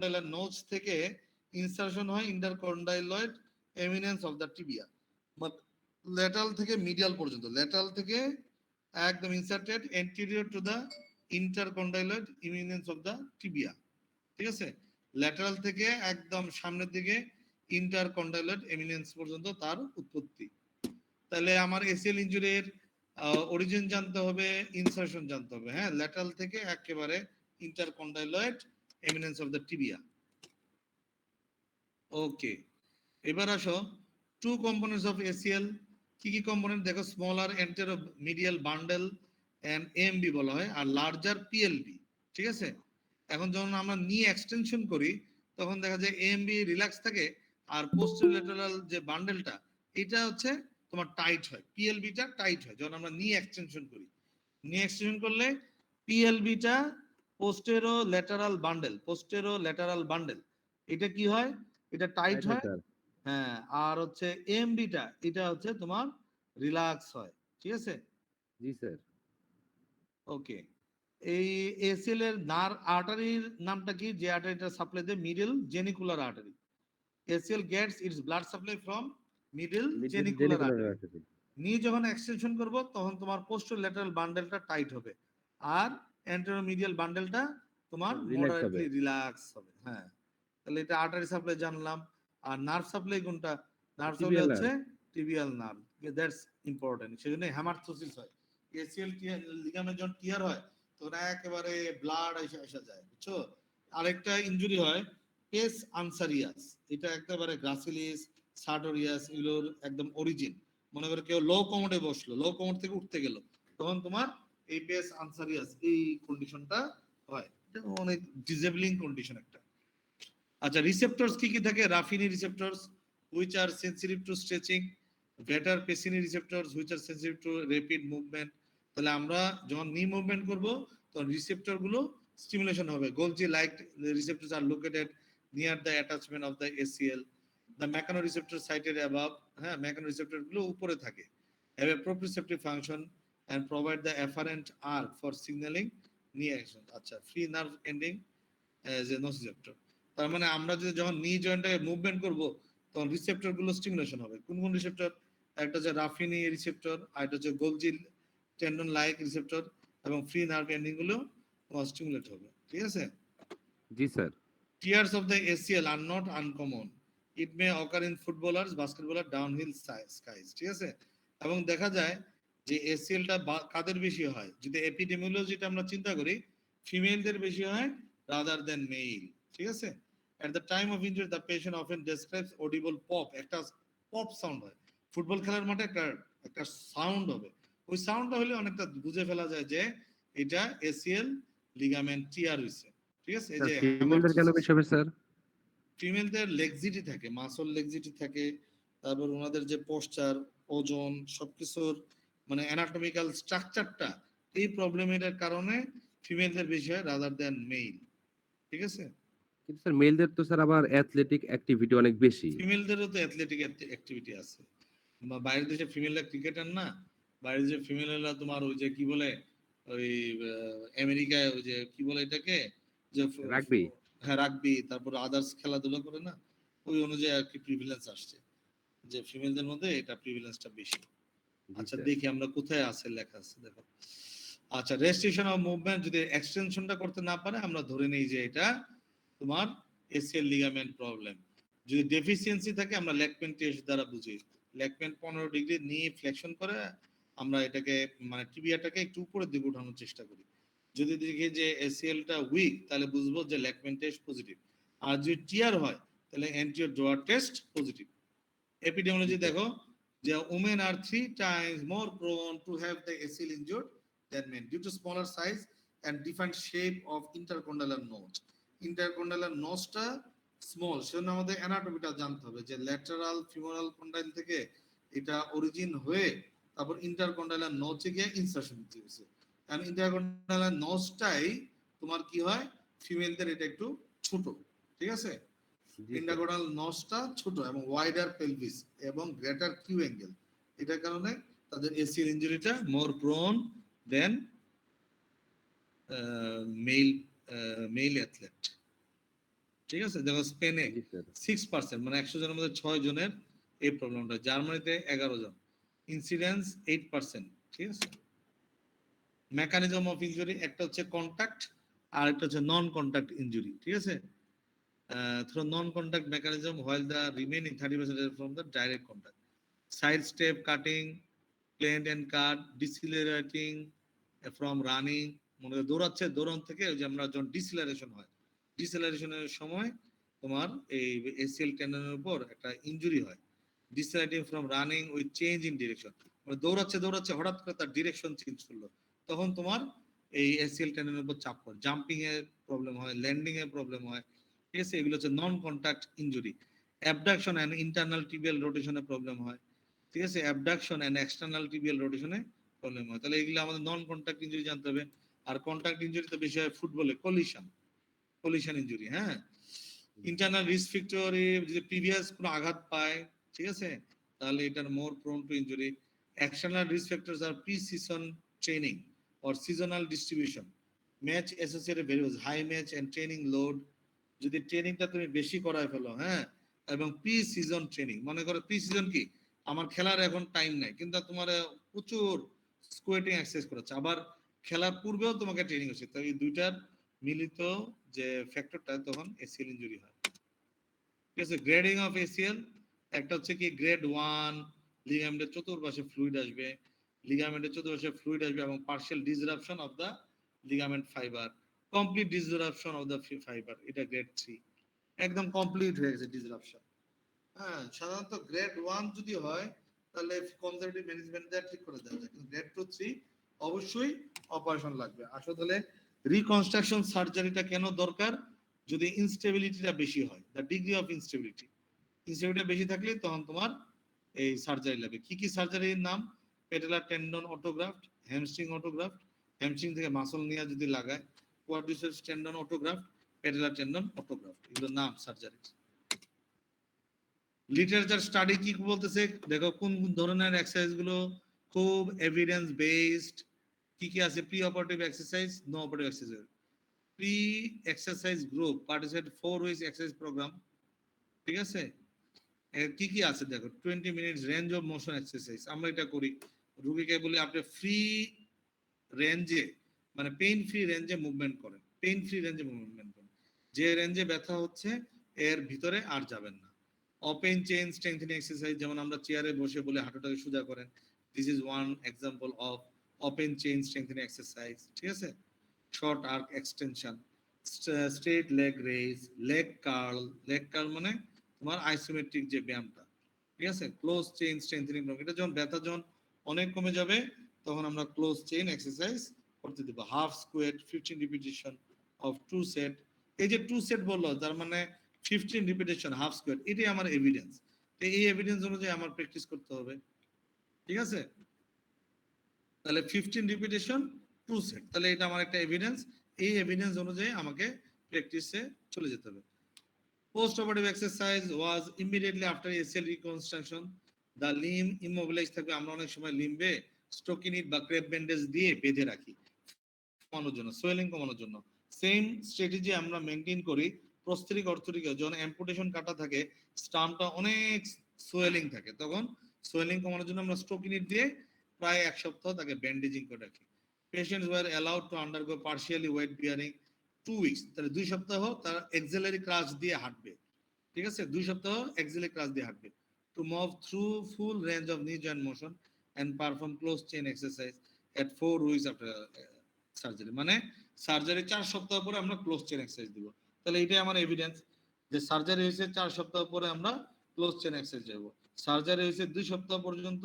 Notch থেকে insertion হয় intercondyloid eminence of the tibia, lateral থেকে মিডিয়াল পর্যন্ত, ল্যাটারাল থেকে একদম inserted anterior to the intercondyloid eminence of the tibia. ঠিক আছে, ল্যাটারাল থেকে একদম সামনের দিকে ইন্টারকন্ডাইলয়েড এমিনেন্স পর্যন্ত তার উৎপত্তি। তাহলে আমার এসিএল ইনজুরির অরিজিন জানতে হবে, ইনসারশন জানতে হবে। হ্যাঁ, ল্যাটারাল থেকে একেবারে ইন্টারকন্ডাইলয়েড এমিনেন্স অফ দ্য টিবিয়া। ওকে, এবার আসো টু কম্পোনেন্টস অফ এসিএল। কি কি কম্পোনেন্ট দেখো, smaller anteromedial bundle and MB বলা হয়, আর লার্জার পিএলবি। ঠিক আছে, এখন যখন আমরা নি এক্সটেনশন করি তখন দেখা যায় এমবি রিল্যাক্স থাকে, আর পোস্টেরোলেটারাল যে বান্ডেলটা এটা হচ্ছে তোমার টাইট হয়, পিএলবিটা টাইট হয় যখন আমরা নি এক্সটেনশন করি। নি এক্সটেনশন করলে পিএলবিটা পোস্টেরো ল্যাটারাল বান্ডেল এটা কি হয়, এটা টাইট হয়। হ্যাঁ, আর হচ্ছে এমবিটা এটা হচ্ছে তোমার রিল্যাক্স হয়। ঠিক আছে, জি স্যার। ওকে। এই এসিএল এর আর্টারির নামটা কি, যে আর্টারিটা সাপ্লাই দেয়, middle genicular artery. ACL gets its blood supply from middle genicular artery. Knee যখন এক্সটেনশন করব তখন তোমার পোস্টেরোল্যাটারাল বান্ডেলটা টাইট হবে, আর অ্যান্টেরোমিডিয়াল বান্ডেলটা তোমার মডারেটলি রিল্যাক্স হবে। হ্যাঁ, তাহলে এটা আর্টারি সাপ্লাই জানলাম। আর নার্ভ সাপ্লাই কোনটা, নার্ভ সাপ্লাই হচ্ছে টিবিয়াল নার্ভ, দ্যাটস ইম্পর্টেন্ট। সেজন্য হেমার্থোসিস হয়, এসিএল লিগামেন্ট যখন টিয়ার হয় তখন একেবারে ব্লাড এসে যায়, বুঝছো। আরেকটা ইনজুরি হয় পেস আনসারিয়াস, এটা একেবারে গ্রাসিলিস সার্টোরিয়াস এগুলোর একদম অরিজিন। মনে করে কেউ লো কমোডে বসলো, লো কমোড থেকে উঠতে গেল, তখন তোমার এই পেস আনসারিয়াস এই কন্ডিশনটা হয়। এটা অনেক ডিসেবলিং কন্ডিশন একটা। আচ্ছা, রিসেপ্টরস কি কি থাকে, Ruffini receptors which are sensitive to stretching, Vater Pacini receptors which are sensitive to rapid movement. তাহলে আমরা যখন নি মুভমেন্ট করব তখন রিসেপ্টর গুলো স্টিমুলেশন হবে। Golgi like receptors are located near the attachment of the ACL. The mechanoreceptor sited above, হ্যাঁ mechanoreceptor গুলো উপরে থাকে, have a proprioceptive function and provide the afferent arc for signaling knee action. আচ্ছা, free nerve ending as a nociceptor। তার মানে আমরা যদি যখন নি জয়েন্টটাকে মুভমেন্ট করব তখন রিসেপ্টর গুলো স্টিমুলেশন হবে। কোন কোন রিসেপ্টর, একটা হচ্ছে রাফিনি রিসেপ্টর, আর একটা হচ্ছে গোলজি টেন্ডন লাইক রিসেপ্টর, এবং ফ্রি নার্ভ এন্ডিং গুলো স্টিমুলেট হবে। ঠিক আছে, জি sir. Tears of the ACL are not uncommon. It may occur in footballers, basketballers, downhill skies. ঠিক আছে, এবং দেখা যায় যে এসিএলটা কাদের বেশি হয়, যদি এপিডেমিওলজিটা আমরা চিন্তা করি, ফিমেলদের বেশি হয় রাদার দেন মেল। ঠিক আছে, at the time of injury the patient often describes audible pop, একটা পপ সাউন্ড হয়। ফুটবল খেলার মাঠে একটা একটা সাউন্ড হবে, ওই সাউন্ডটা হলে অনেকটা বুঝে ফেলা যায় যে এটা এসিএল লিগামেন্ট টিয়ার হইছে। ঠিক আছে, এই যে ফিমেলদের কেন বেশি হবে স্যার? ফিমেলদের লেগজিটি থাকে, মাসল লেগজিটি থাকে, তারপর ওনাদের যে পোস্টার, ওজন, সবকিছুর মানে অ্যানাটমিক্যাল স্ট্রাকচারটা, এই প্রবলেমের কারণে ফিমেলদের বেশি হয় রাদার দেন মেল। ঠিক আছে, কিন্তু স্যার মেলদের তো স্যার আবার অ্যাথলেটিক অ্যাক্টিভিটি অনেক বেশি। ফিমেলদেরও তো অ্যাথলেটিক অ্যাক্টিভিটি আছে। বাইরের দেশে ফিমেলরা ক্রিকেটার না, বাইরের দেশে ফিমেলরা তোমার ওই যে কি বলে, ওই আমেরিকায় ওই যে কি বলে এটাকে, যে রাগবি। হ্যাঁ রাগবি, তারপর আদার্স খেলাধুলা করে না, ওই অনুযায়ী আর কি প্রিভিলেন্স আসছে, যে ফিমেলদের মধ্যে এটা প্রিভিলেন্সটা বেশি। আচ্ছা দেখি আমরা কোথায় আছে, লেখা আছে দেখো। আচ্ছা, রেস্ট্রিকশন অফ মুভমেন্ট, যদি এক্সটেনশনটা করতে না পারে আমরা ধরে নেই যে এটা তোমার এসিএল লিগামেন্ট প্রবলেম। যদি ডেফিসিয়েন্সি থাকে আমরা ল্যাকমেন টেস্ট দ্বারা বুঝি, ল্যাকমেন 15 ডিগ্রি নিয়ে ফ্লেকশন করে আমরা এটাকে মানে টিবিয়াটাকে একটু উপরের দিকে উঠানোর চেষ্টা করি। যদি দেখি যে এসিএলটা উইক তাহলে বুঝবো যে ল্যাকমেন টেস্ট পজিটিভ, আর যদি টিয়ার হয় তাহলে anterior drawer test positive. Epidemiology দেখো যে women are 3 times more prone to have the ACL injured than men due to smaller size and different shape of intercondylar node. Intercondylar node-টা small, সেজন্য আমাদের অ্যানাটমিটা জানতে হবে যে ল্যাটারাল ফিমোরাল কন্ডাইল থেকে এটা অরিজিন হয়ে তারপর ইন্টারকন্ডাইলার নোচে গিয়ে ইনসারশন দিতে হয়েছে। কারণ ইন্টারকন্ডাইলার নোচটাই তোমার কি হয়, ফিমেলদের এটা একটু ছোট। ঠিক আছে, ইন্টারকন্ডাইলার নসটা ছোট এবং ওয়াইডার পেলভিস এবং গ্রেটার কিউ অ্যাঙ্গেল, এটার কারণে তাদের এসিএল ইনজুরিটা মোর প্রোন দেন মেল মেল অ্যাথলেট। ঠিক আছে, দেখো স্পেনে জি স্যার 6%, মানে 100 জনের মধ্যে 6 জনের এই প্রবলেমটা, জার্মানিতে 11 জন, ইনসিডেন্স 8%। ঠিক আছে, মেকানিজম অফ ইনজুরি একটা হচ্ছে কন্টাক্ট আর একটা হচ্ছে নন কন্টাক্ট ইনজুরি। ঠিক আছে, through non-contact mechanism while the remaining 30% is from the direct contact. Side step cutting, plant and cut, decelerating from running, মনে করো দৌড়াচ্ছে, দৌড়ান থেকে ওই যে আমরা যখন ডিসিলারেশন হয়, ডিসিলারেশনের সময় তোমার এই এসিএল টেন্ডনের উপর একটা ইনজুরি হয়। Decelerating from running with change in direction, মানে দৌড়াচ্ছে দৌড়াচ্ছে হঠাৎ করে তার ডিরেকশন চেঞ্জ করলো, তখন তোমার এই এসিএল টেন্ডনের উপর চাপ পড়ে, জাম্পিং এর প্রবলেম হয়, ল্যান্ডিং এর প্রবলেম হয়। ঠিক আছে, এগুলো হচ্ছে non contact injury. Abduction and internal tibial রোটেশনে প্রবলেম হয়। ঠিক আছে, অ্যাবডাকশন এন্ড এক্সটার্নাল টিবিয়াল রোটেশনে প্রবলেম হয়। তাহলে এগুলো আমাদের নন কন্টাক্ট ইনজুরি জানতে হবে। আর কন্টাক্ট ইনজুরি তো বেশি হয় ফুটবলে, কলিশন, কলিশন ইনজুরি। হ্যাঁ, ইন্টারনাল রিস্ক ফ্যাক্টরে যদি প্রিভিয়াস কোনো আঘাত পায়, ঠিক আছে, তাহলে এটার more prone to injury. External risk factors are pre season training or seasonal distribution, match associated variables, high match and training load, যদি ট্রেনিংটা তুমি বেশি করায় ফেলো, হ্যাঁ, এবং প্রি সিজন ট্রেনিং, মনে করো প্রি সিজন কি, আমার খেলার এখন টাইম নাই কিন্তু তোমার প্রচুর স্কোয়াটিং এক্সারসাইজ করাচ্ছে, আবার খেলার পূর্বেও তোমাকে ট্রেনিং হচ্ছে, তো এই দুইটার মিলিত যে ফ্যাক্টরটা, তখন এসিএল ইনজুরি হয়। ঠিক আছে, গ্রেডিং অফ এসিএল একটা হচ্ছে কি গ্রেড 1, লিগামেন্টের চতুর্পাশে ফ্লুইড আসবে, লিগামেন্টের চতুর্পাশে ফ্লুইড আসবে এবং partial disruption of the ligament fibre, complete disruption of the fibre, এটা গ্রেড 3, একদম কমপ্লিট হয়ে গেছে ডিসরাপশন। হ্যাঁ, সাধারণত গ্রেড 1 যদি হয় তাহলে কনজারভেটিভ ম্যানেজমেন্ট দিয়ে ঠিক করে দেওয়া যায়, কিন্তু গ্রেড 2 3 অবশ্যই অপারেশন লাগবে। আসলে রিকনস্ট্রাকশন সার্জারিটা কেন দরকার, যদি ইনস্টেবিলিটিটা বেশি হয়, the degree of instability, instability বেশি থাকলে তখন তোমার এই সার্জারি লাগবে। কি কি সার্জারির নাম, পেটেলার টেন্ডন অটোগ্রাফট, হ্যামস্ট্রিং অটোগ্রাফট, হ্যামস্ট্রিং থেকে মাসল নিয়ে যদি লাগায়, কোয়াড্রিসেপস টেন্ডন অটোগ্রাফট, পেটেলার টেন্ডন অটোগ্রাফট, এগুলো নাম সার্জারি। লিটারেচার স্টাডি কি বলতেছে দেখো, কোন ধরনের এক্সারসাইজ গুলো খুব এভিডেন্স বেসড, কি কি আছে, pre operative exercise, no operative exercise. Pre exercise group participate 4 weeks exercise programme. ঠিক আছে, কি কি আছে দেখো, 20 minutes range of motion exercise, আমরা এটা করি, রুগীকে বলি আপনি ফ্রি রেঞ্জে, মানে পেইন ফ্রি রেঞ্জে মুভমেন্ট করেন, পেইন ফ্রি রেঞ্জে মুভমেন্ট করেন, যে রেঞ্জে ব্যথা হচ্ছে এর ভিতরে আর যাবেন না। ওপেন চেইন স্ট্রেংথেনিং এক্সারসাইজ, যেমন আমরা চেয়ারে বসে বলে হাঁটুটাকে সোজা করেন, this is one example of open chain strengthening exercise. ঠিক আছে, short arc extension, straight leg raise, leg curl মানে তোমার আইসোমেট্রিক যে ব্যায়ামটা। ঠিক আছে, ক্লোজ চেইন স্ট্রেংথেনিং, এটা যখন ব্যথা যখন অনেক কমে যাবে তখন আমরা ক্লোজ চেইন এক্সারসাইজ করতে দেব। Half squat 15 repetition of 2 set, এই যে 2 সেট বললো তার মানে 15 রিপিটেশন হাফ স্কোয়াট, এটাই আমার এভিডেন্স। এই এভিডেন্স অনুযায়ী আমার প্র্যাকটিস করতে হবে। ঠিক আছে, তাহলে 15 রিপিটেশন 2 সেট, তাহলে এটা আমার একটা এভিডেন্স, এই এভিডেন্স অনুযায়ী আমাকে প্র্যাকটিসে চলে যেতে হবে। পোস্ট অপারেটিভ এক্সারসাইজ ওয়াজ ইমিডিয়েটলি আফটার এসিএল রিকনস্ট্রাকশন, দা লিম ইমোবিলাইজ থাকবে, আমরা অনেক সময় লিম্বে স্টোকিনিট বা ক্রেপ ব্যান্ডেজ দিয়ে বেঁধে রাখি কমানোর জন্য, সোয়েলিং কমানোর জন্য। সেম স্ট্র্যাটেজি আমরা মেনটেন করি প্রস্থেটিক অর্থোটিকে, যখন অ্যাম্পুটেশন কাটা থাকে স্টাম্পটা অনেক সোয়েলিং থাকে, তখন সোয়েলিং কমানোর জন্য আমরা স্টোকিনিট দিয়ে প্রায় 1 সপ্তাহ তাকে ব্যান্ডেজিং করে রাখি। Patients were allowed to undergo partially weight bearing 2 weeks, তাহলে 2 সপ্তাহ তার এক্সিলারি ক্রাচ দিয়ে হাঁটবে। ঠিক আছে, 2 সপ্তাহ এক্সিলারি ক্রাচ দিয়ে হাঁটবে। To move through full range of knee joint motion and perform close chain exercise at 4 weeks after surgery, মানে সার্জারি 4 সপ্তাহ পরে আমরা ক্লোজ চেইন এক্সারসাইজ দিব। তাহলে এটাই আমার এভিডেন্স যে সার্জারি হয়েছে 4 সপ্তাহ পরে আমরা ক্লোজ চেইন এক্সারসাইজ যাব। সার্জারি হয়েছে 2 সপ্তাহ পর্যন্ত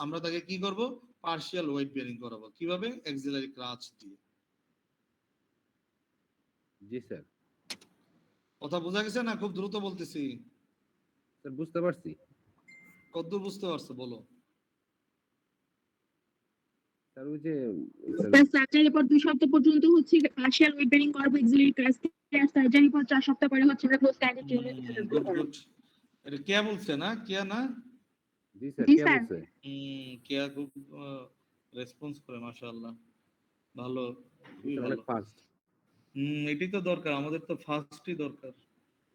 আমরা তাকে কি করব, পার্শিয়াল ওয়েট বিয়ারিং করাবো, কিভাবে, এক্সিলারি ক্রাচ দিয়ে। জি স্যার কথা বোঝা গেছে না, খুব দ্রুত বলতেছি, স্যার বুঝতে পারছি কতদূর বুঝতে পারছো বলো। স্যার ওই যে তার সার্জারির পর 2 সপ্তাহ পর্যন্ত হচ্ছে পার্শিয়াল ওয়েট বেয়ারিং করাবো এক্সিলারি ক্লাস, আর সার্জারির পর 4 সপ্তাহ পরে হচ্ছে আমরা close standing training exercise good করব। গুড, এটা কে বলছে না, কে না, জি স্যার জি কে স্যার। বলছে কে খুব রেসপন্স করে, মাশাআল্লাহ, ভালো, জি খুবই স্যার ভালো। অনেক ফাস্ট এটাই তো দরকার, আমাদের তো ফার্স্টই দরকার।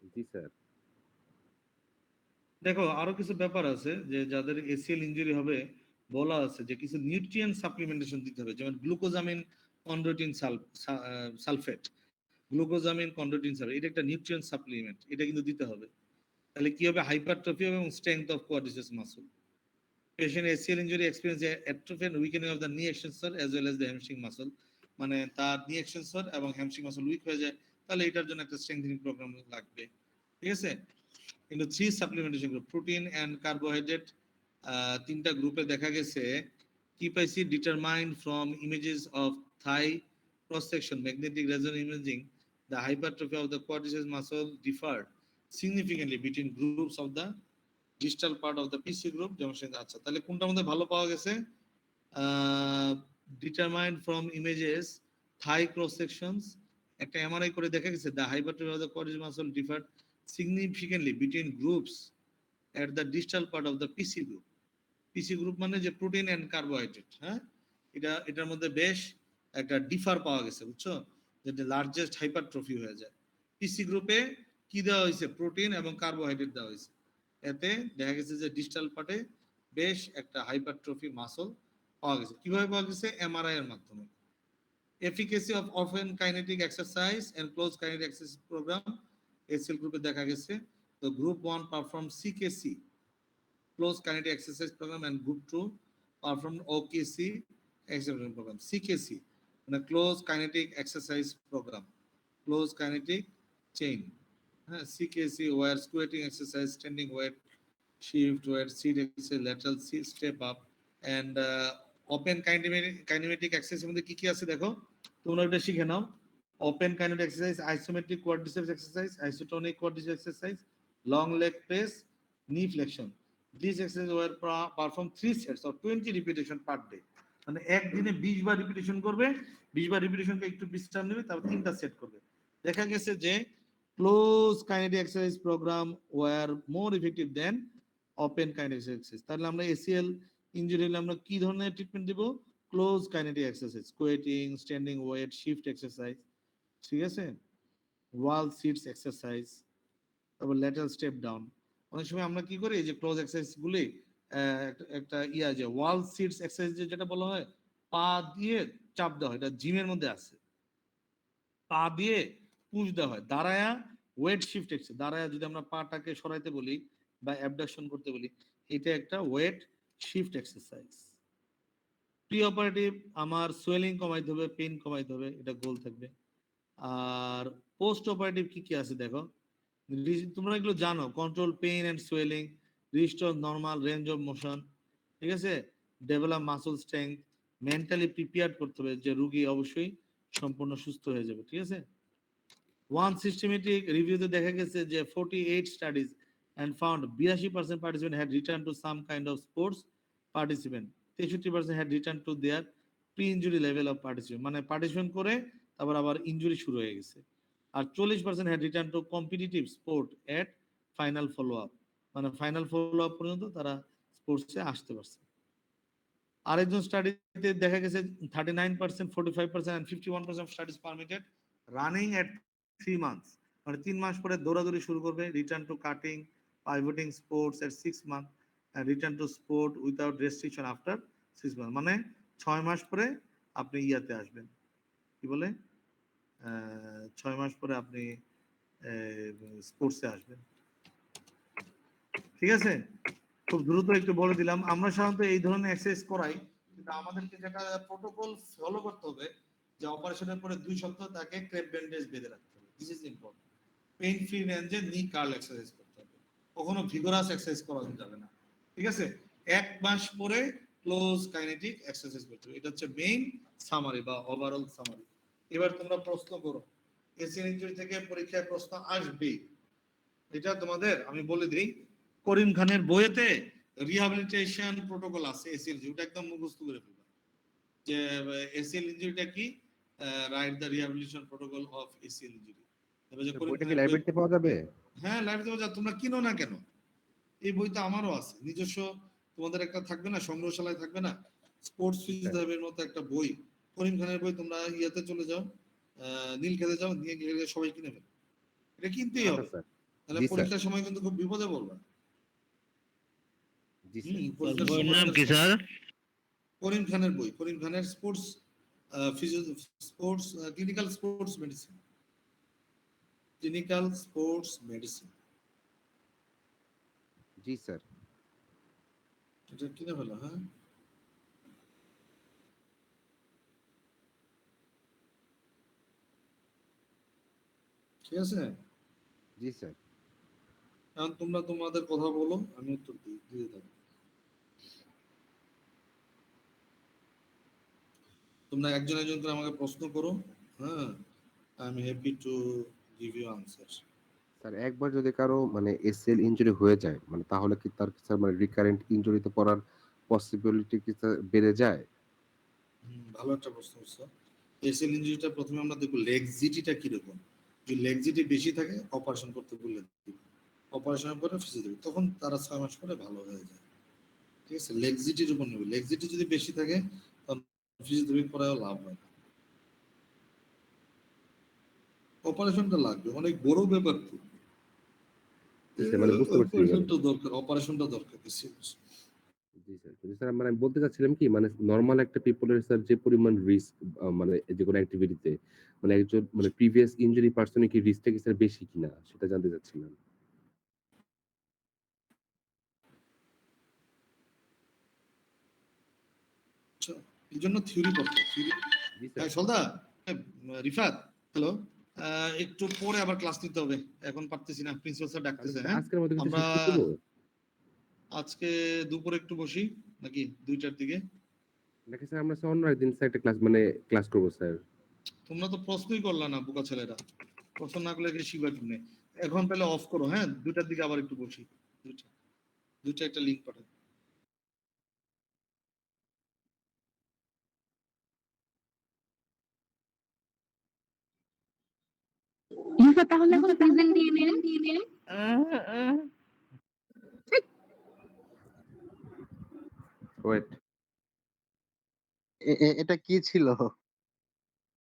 জি স্যার। দেখো আরো কিছু ব্যাপার আছে যে যাদের এসিএল ইনজুরি হবে, বলা আছে যে কিছু নিউট্রিয়েন্ট সাপ্লিমেন্টেশন দিতে হবে, যেমন গ্লুকোজামিন কন্ড্রোটিন সালফেট, গ্লুকোজামিন কন্ড্রোটিন সালফেট, এটা একটা নিউট্রিয়েন্ট সাপ্লিমেন্ট, এটা কিন্তু দিতে হবে। তাহলে কি হবে? হাইপারট্রফি এবং strength of quadriceps muscle. Patient ACL injury experience atrophy and weakening of the knee extensor as well as the hamstring muscle, মানে তার knee extensor এবং hamstring muscle উইক হয়ে যায়, তাহলে এটার জন্য একটা স্ট্রেংথেনিং প্রোগ্রাম লাগবে। ঠিক আছে? কিন্তু 3 supplementation group, protein and carbohydrate, তিনটা গ্রুপে দেখা গেছে কি পাইছি, determined from images of thigh cross section magnetic resonance imaging the hypertrophy of the quadriceps muscle differed significantly between groups of the digital part of the PC group, যেমন আচ্ছা তাহলে কোনটার মধ্যে ভালো পাওয়া গেছে? Determined from images Thai cross sections, একটা MRI করে দেখা গেছে the hypertrophy of the quadriceps muscle differ significantly between groups at the digital part of the PC group. PC group মানে যে প্রোটিন এন্ড কার্বোহাইড্রেট, হ্যাঁ, এটার মধ্যে বেশ একটা ডিফার পাওয়া গেছে, বুঝছো, যেটা লার্জেস্ট হাইপারট্রফি হয়ে যায়। পিসি গ্রুপে কি দেওয়া হয়েছে? প্রোটিন এবং কার্বোহাইড্রেট দেওয়া হয়েছে, এতে দেখা গেছে যে ডিজিটাল পার্টে বেশ একটা হাইপারট্রফি মাসল পাওয়া গেছে। কিভাবে পাওয়া গেছে? এমআরআই এর মাধ্যমে। Efficacy of open kinetic exercise and close kinetic exercise program ACL গ্রুপে দেখা গেছে। তো group 1 perform CKC close kinetic exercise program and group 2 perform OKC exercise program. CKC মানে close kinetic exercise program, close kinetic chain, হ্যাঁ। CKC were squatting exercise, standing weight, shift weight, seat exercise, lateral seat step up and open kinematic exercise মধ্যে কি কি আছে দেখো, তোমরা এটা শিখে নাও। Open kinetic exercise, isometric quadriceps exercise, isotonic quadriceps exercise, long leg press, knee flexion. This exercise were perform 3 sets or 20 repetition per day, মানে একদিনে 20 বার রিপিটেশন করবে, 20 বার রিপিটেশনকে একটু বিশ্রাম নেবে, তারপর 3টা সেট করবে। দেখা গেছে যে close kinetic exercise programme were more effective than open kinetic exercise. তাহলে আমরা এসিএল ইনজুরি হলে আমরা কি ধরনের ট্রিটমেন্ট দিব? Close kinetic exercise, squatting, standing weight, shift exercise, ঠিক আছে, ওয়াল সিটস এক্সারসাইজ, তারপর ল্যাটারাল স্টেপ ডাউন। অনেক সময় আমরা কি করি, এই যে ক্লোজ এক্সারসাইজ গুলি একটা ইয়া যে ওয়াল সিটস এক্সারসাইজ যেটা বলা হয়, পা দিয়ে চাপ দেওয়া হয়, এটা জিমের মধ্যে আছে, পা দিয়ে পুশ দেওয়া হয়। দাঁড়ায়া ওয়েট শিফট এক্সারসাইজ, দাঁড়ায়া যদি আমরা পাটাকে সরাইতে বলি বা অ্যাবডাকশন করতে বলি, এটা একটা weight shift exercise. Pre operative আমার সোয়েলিং কমাইতে হবে, পেইন কমাইতে হবে, এটা গোল থাকবে। আর পোস্ট অপারেটিভ কি কি আছে দেখো, তোমরা এগুলো জানো, control pain and swelling, restore normal range of motion, ঠিক আছে, develop muscle strength, mentally prepare করতে হবে যে রোগী অবশ্যই সম্পূর্ণ সুস্থ হয়ে যাবে, ঠিক আছে। ওয়ান সিস্টেমেটিক রিভিউতে দেখা গেছে যে 48 studies and found 82% participants had returned to some kind of sports participant, 63% had returned to their pre-injury level of participation, মানে পার্টিসিপেন্ট করে তারপর আবার ইনজুরি শুরু হয়ে গেছে। আর 40% had returned to competitive sport at final follow up, মানে final follow up পর্যন্ত তারা স্পোর্টসে আসতে পারছে। আরেকজন স্টাডিতে দেখা গেছে 39%, 45% and 51% of studies permitted running at 3 months, মানে 3 মাস পরে দৌড়াদৌড়ি শুরু করবে, return to cutting pivoting sports at 6 months and return to sport without restriction after 6 months, মানে 6 মাস পরে আপনি ইয়াতে আসবেন, কি বলে 6 মাস পরে আপনি স্পোর্টসে আসবেন, ঠিক আছে। খুব দ্রুত একটু বলে দিলাম। আমরা সাধারণত এই ধরনের এক্সারসাইজ করাই, কিন্তু আমাদেরকে যেটা প্রোটোকল ফলো করতে হবে যে অপারেশনের পরে 2 সপ্তাহ তাকে ক্রেপ ব্যান্ডেজ বেঁধে রাখতে হবে, this is important. Pain free রেঞ্জে নি কার্ল এক্সারসাইজ করতে হবে, কখনো ভিগোরাস এক্সারসাইজ করা যাবে না, ঠিক আছে। 1 মাস পরে ক্লোজ কাইনেটিক এক্সারসাইজ করতে হবে, এটা হচ্ছে মেইন সামারি বা ওভারঅল সামারি। এবার তোমরা প্রশ্ন করো, এসিএল ইনজুরি থেকে পরীক্ষায় প্রশ্ন আসবে, এটা তোমাদের আমি বলে দিই, করিম খানের বইয়েতে রিহ্যাবিলিটেশন প্রোটোকল আছে এসিএল ইনজুরি, ওটা একদম মুখস্থ করে ফেলবা যে এসিএল ইনজুরিটা কি, right the rehabilitation protocol of ACL injury. তবে যে করিম বইটা কি খানের বই, লাইব্রেরিতে পাওয়া যাবে? হ্যাঁ লাইব্রেরিতে পাওয়া যায়, তোমরা কিনো না কেন, এই বই তো আমারও আছে নিজস্ব, তোমাদের একটা থাকবে না সংগ্রহশালায় থাকবে না, স্পোর্টস ফিজিওথেরাপির মতো একটা বই, করিম খানের বই, তোমরা ইয়াতে চলে যাও, নীলক্ষেতে যাও, নিয়ে গেলে সবাই কিনে ফেলো, এটা কিনতেই আচ্ছা হবে। স্যার, তাহলে জি, স্যার। পরীক্ষার সময় কিন্তু খুব বিপদে পড়বে। জি, স্যার। পরীক্ষার বইয়ের সময় নাম কি স্যার? করিম খানের বই, করিম খানের sports sports clinical sports medicine, clinical sports medicine. জি, স্যার। এটা কিনে ফেলো, হ্যাঁ। ঠিক আছে, জি, স্যার। এখন তোমরা তোমাদের কথা বলো, আমি উত্তর দিয়ে থাকবো। তোমরা একজন একজন করে আমাকে প্রশ্ন করো, হ্যাঁ, I am happy to give you answer. Sir একবার যদি কারো মানে এসিএল ইনজুরি হয়ে যায়, মানে তাহলে কি তার স্যার মানে রিকারেন্ট ইনজুরিতে পড়ার পসিবিলিটি কি স্যার বেড়ে যায়? ভালো একটা প্রশ্ন করছো। এসিএল ইনজুরিটা প্রথমে আমরা দেখবো লেগজিটিটা কিরকম। যদি লেগজিটি বেশি থাকে অপারেশন করতে বললে অপারেশনের পরে ফিজিওথেরাপি, তখন তারা 6 মাস পরে ভালো হয়ে যায়। ঠিক আছে, লেগজিটির উপর নেবে। লেগজিটি যদি বেশি থাকে তখন ফিজিওথেরাপি করাও লাভ হয় না। অপারেশনটা লাগবে, অনেক বড় ব্যাপার তো। জি, স্যার মানে বুঝতে পারছি এবারে। অপারেশনটা দরকার বেশি। জি, স্যার। কিন্তু স্যার মানে আমি বলতে চাচ্ছিলাম কি মানে নরমাল একটা পিপলের স্যার যে পরিমাণ রিস্ক মানে যেকোনো অ্যাক্টিভিটিতে মানে একজন মানে প্রিভিয়াস ইনজুরি পারসন এর কি রিস্কটা কি স্যার বেশি কিনা সেটা জানতে চাচ্ছিলাম। আচ্ছা, এই জন্য থিওরি পড়তে থিওরি। জি, স্যার। হ্যাঁ সলদা, রিফাত, হ্যালো, একটু পরে আবার ক্লাস নিতে হবে, এখন পারতেছি না, প্রিন্সিপাল স্যার তাহলে ডাকতেছে। স্যার হ্যাঁ, আজকের মতো কিন্তু আমরা শেষ করে দেব? আজকে দুপুরে একটু বসি নাকি 2টার দিকে? নাকি স্যার আমরা স্যার অন্য একদিন স্যার একটা ক্লাস করব স্যার। তোমরা তো প্রশ্নই করলা না বোকা ছেলেরা, প্রশ্ন না করলে কি শিখবা কেমনে? এখন তাহলে অফ করো, হ্যাঁ, 2টার দিকে আবার একটু বসি। 2টা একটা লিঙ্ক পাঠাও। রিফাত তাহলে এখন প্রেজেন্ট দিয়ে নেন। ওয়েট। এটা কি ছিল?